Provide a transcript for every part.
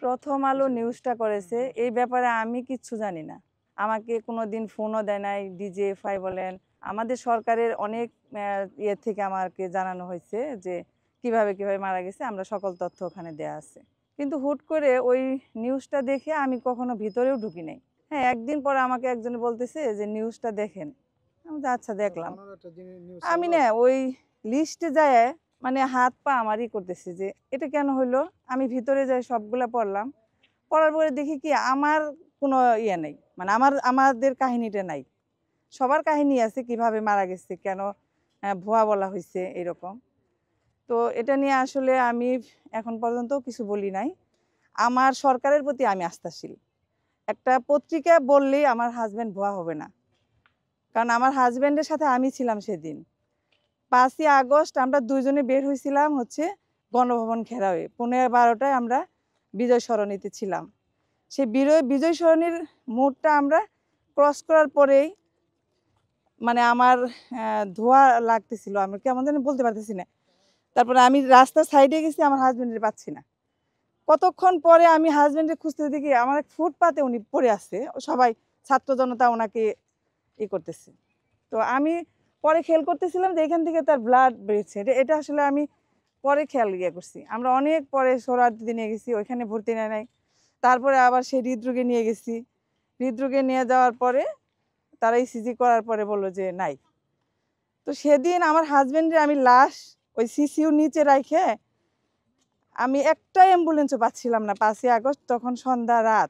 প্রথম আলো নিউজটা করেছে এই ব্যাপারে আমি কিচ্ছু জানি না। আমাকে কোনোদিন ফোনও দেয় নাই, ডিজিএফআই বলেন, আমাদের সরকারের অনেক ইয়ে থেকে আমাকে জানানো হয়েছে যে কিভাবে কিভাবে মারা গেছে, আমরা সকল তথ্য ওখানে দেয়া আছে। কিন্তু হুট করে ওই নিউজটা দেখে আমি কখনো ভিতরেও ঢুকি নাই। হ্যাঁ, একদিন পরে আমাকে একজন বলতেছে যে নিউজটা দেখেন। আমি তো আচ্ছা দেখলাম। আমি না ওই লিস্টে যায় মানে হাত পা আমারই করতেছে যে এটা কেন হইলো। আমি ভিতরে যাই, সবগুলা পড়লাম। পড়ার পরে দেখি কি আমার কোনো ইয়ে নেই, মানে আমাদের কাহিনীটা নাই। সবার কাহিনী আছে, কিভাবে মারা গেছে, কেন ভুয়া বলা হয়েছে এরকম। তো এটা নিয়ে আসলে আমি এখন পর্যন্ত কিছু বলি নাই। আমার সরকারের প্রতি আমি আস্থাশীল। একটা পত্রিকা বললেই আমার হাজব্যান্ড ভুয়া হবে না, কারণ আমার হাজব্যান্ডের সাথে আমি ছিলাম সেদিন 5ই আগস্ট। আমরা দুইজনে বের হয়েছিলাম হচ্ছে গণভবন ঘেরাওয়ে, 11:30টায় আমরা বিজয় সরণিতে ছিলাম। সেই বিজয় সরণির মোড়টা আমরা ক্রস করার পরেই মানে আমার ধোঁয়া লাগতেছিল, আমি কেমন জানি বলতে পারতেছি না। তারপরে আমি রাস্তার সাইডে গেছি, আমার হাজব্যান্ডের পাচ্ছি না। কতক্ষণ পরে আমি হাজব্যান্ডের খুঁজতে দেখি আমার ফুটপাতে উনি পড়ে আছে, সবাই ছাত্র জনতা ওনাকে করতেছে। তো আমি পরে খেয়াল করতেছিলাম যে এখান থেকে তার ব্লাড বেরোচ্ছে। এটা আসলে আমি পরে খেয়াল করছি। আমরা অনেক পরে সোহরাওয়ার্দীতে নিয়ে গেছি, ওইখানে ভর্তি নেয় নাই। তারপরে আবার সেই হৃদরোগে নিয়ে গেছি। হৃদরোগে নিয়ে যাওয়ার পরে তারা ইসিজি করার পরে বললো যে নাই। তো সেদিন আমার হাজব্যান্ডের আমি লাশ ওই সিসিউ নিচে রাখে আমি একটা অ্যাম্বুলেন্সও পাচ্ছিলাম না 5ই আগস্ট, তখন সন্ধ্যা রাত।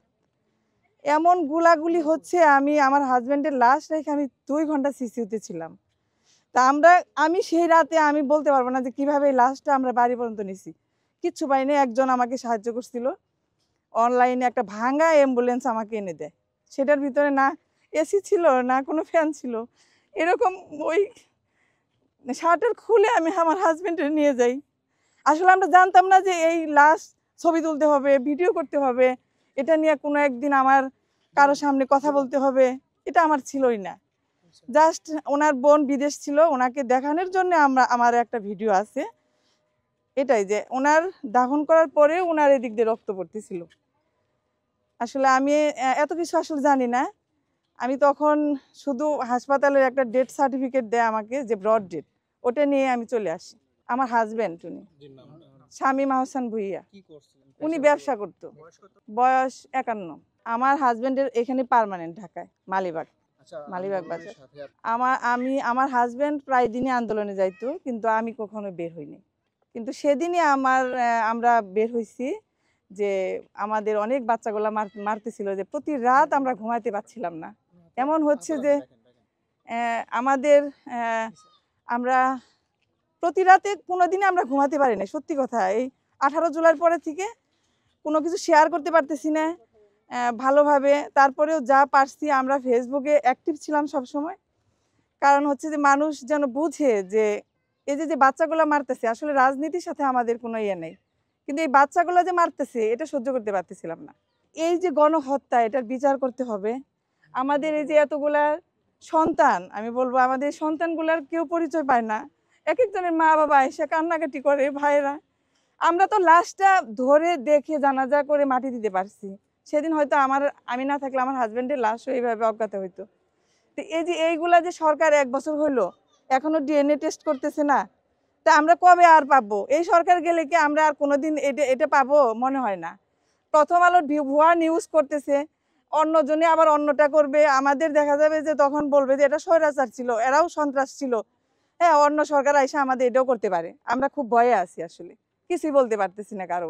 এমন গুলাগুলি হচ্ছে, আমি আমার হাজব্যান্ডের লাশ রেখে আমি 2 ঘন্টা সিসিউতে ছিলাম। তা আমি সেই রাতে আমি বলতে পারবো না যে কিভাবে এই লাশটা আমরা বাড়ি পর্যন্ত নিছি। কিচ্ছু পাইনি। একজন আমাকে সাহায্য করছিল, অনলাইনে একটা ভাঙা অ্যাম্বুলেন্স আমাকে এনে দেয়। সেটার ভিতরে না এসি ছিল না কোনো ফ্যান ছিল, এরকম ওই শাটার খুলে আমি আমার হাজব্যান্ডের নিয়ে যাই। আসলে আমরা জানতাম না যে এই লাশ ছবি তুলতে হবে, ভিডিও করতে হবে, এটা নিয়ে কোনো একদিন আমার কারো সামনে কথা বলতে হবে, এটা আমার ছিলই না। জাস্ট ওনার বোন বিদেশ ছিল, ওনাকে দেখানোর জন্য আমার একটা ভিডিও আছে, এটাই যে ওনার দাফন করার পরে ওনার এদিক দিয়ে রক্ত পড়তেছিল। আসলে আমি এত কিছু আসলে জানি না। আমি তখন শুধু হাসপাতালের একটা ডেথ সার্টিফিকেট দেয় আমাকে, যে ব্রড ডেথ, ওটা নিয়ে আমি চলে আসি। আমার হাজব্যান্ড উনি শামীম আহসান ভুইয়া, উনি ব্যবসা করতো। বয়স 51। আমার হাজব্যান্ডের এখানে পার্মানেন্ট, ঢাকায় মালিবাগ বাজার। আমার হাজব্যান্ড প্রায় দিনই আন্দোলনে যাইতো, কিন্তু আমি কখনো বের হইনি। কিন্তু সেদিনই আমরা বের হইছি যে আমাদের অনেক বাচ্চাগুলা মারতেছিল, যে প্রতি রাত আমরা ঘুমাইতে পারছিলাম না। এমন হচ্ছে যে আমাদের আমরা প্রতি রাতে কোনোদিনই আমরা ঘুমাতে পারি না, সত্যি কথা। এই 18 জুলাইয়ের পরে থেকে কোনো কিছু শেয়ার করতে পারতেছি না ভালোভাবে। তারপরেও যা পারছি আমরা ফেসবুকে অ্যাক্টিভ ছিলাম সব সময়, কারণ হচ্ছে যে মানুষ যেন বুঝে যে এই যে বাচ্চাগুলো মারতেছে, আসলে রাজনীতির সাথে আমাদের কোনো ইয়ে নেই, কিন্তু এই বাচ্চাগুলো যে মারতেছে এটা সহ্য করতে পারতেছিলাম না। এই যে গণহত্যা, এটার বিচার করতে হবে। আমাদের এই যে এতগুলা সন্তান, আমি বলবো আমাদের সন্তানগুলার কেউ পরিচয় পায় না। এক একজনের মা বাবা এসে কান্নাকাটি করে, ভাইরা। আমরা তো লাশটা ধরে দেখে জানাজা করে মাটি দিতে পারছি। সেদিন হয়তো আমি না থাকলে আমার হাজব্যান্ডের লাশও এইভাবে অজ্ঞাত হইতো। তো এই যে এইগুলা যে সরকার 1 বছর হইলো এখনো ডিএনএ টেস্ট করতেছে না, তা আমরা কবে আর পাবো? এই সরকার গেলে কি আমরা আর কোনোদিন এটা পাবো? মনে হয় না। প্রথম আলো ভুয়া নিউজ করতেছে, অন্যজনে আবার অন্যটা করবে। আমাদের দেখা যাবে যে তখন বলবে যে এটা স্বৈরাচার ছিল, এরাও সন্ত্রাস ছিল। হ্যাঁ, অন্য সরকার এসে আমাদের এটাও করতে পারে। আমরা খুব ভয়ে আছি, আসলে কিছুই বলতে পারতেছি না কারো।